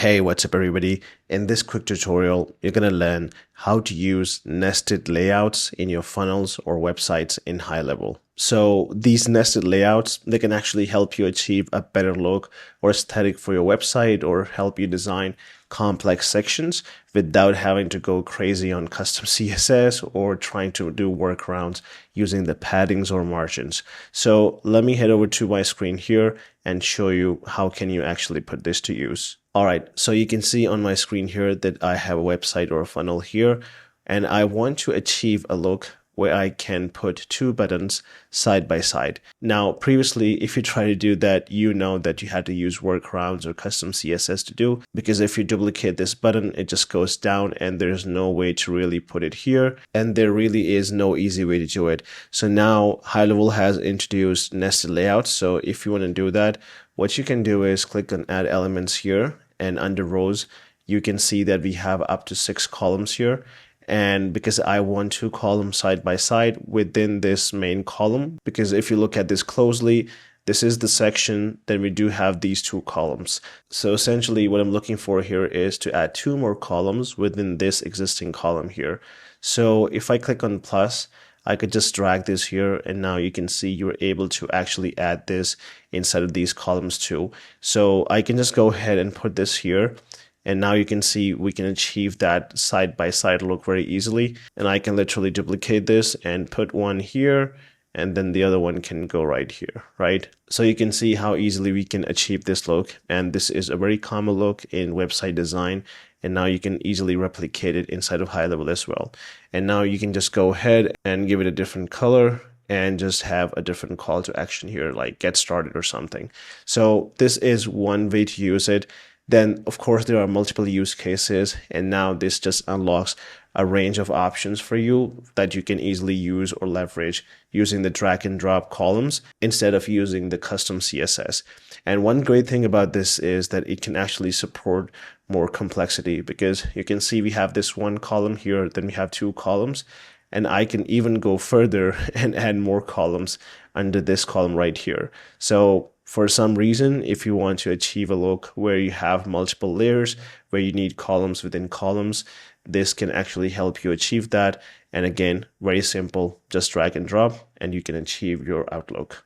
Hey, what's up everybody? In this quick tutorial, you're going to learn how to use nested layouts in your funnels or websites in HighLevel. So these nested layouts, they can actually help you achieve a better look or aesthetic for your website or help you design complex sections without having to go crazy on custom CSS or trying to do workarounds using the paddings or margins. So let me head over to my screen here and show you how can you actually put this to use. All right, so you can see on my screen here that I have a website or a funnel here, and I want to achieve a look where I can put two buttons side by side. Now, previously, if you try to do that, you know that you had to use workarounds or custom CSS to do, because if you duplicate this button, it just goes down and there's no way to really put it here. And there really is no easy way to do it. So now HighLevel has introduced nested layouts. So if you want to do that, what you can do is click on add elements here, and under rows, you can see that we have up to 6 columns here. And because I want 2 columns side by side within this main column, because if you look at this closely, this is the section, then we do have these 2 columns. So essentially what I'm looking for here is to add 2 more columns within this existing column here. So if I click on plus, I could just drag this here, and now you can see you're able to actually add this inside of these columns too. So I can just go ahead and put this here. And now you can see we can achieve that side-by-side look very easily. And I can literally duplicate this and put one here, and then the other one can go right here, right? So you can see how easily we can achieve this look. And this is a very common look in website design. And now you can easily replicate it inside of HighLevel as well. And now you can just go ahead and give it a different color and just have a different call to action here, like get started or something. So this is one way to use it. Then, of course, there are multiple use cases, and now this just unlocks a range of options for you that you can easily use or leverage using the drag and drop columns instead of using the custom CSS. And one great thing about this is that it can actually support more complexity, because you can see we have this one column here, then we have 2 columns, and I can even go further and add more columns under this column right here. So for some reason, if you want to achieve a look where you have multiple layers, where you need columns within columns, this can actually help you achieve that. And again, very simple, just drag and drop and you can achieve your outlook.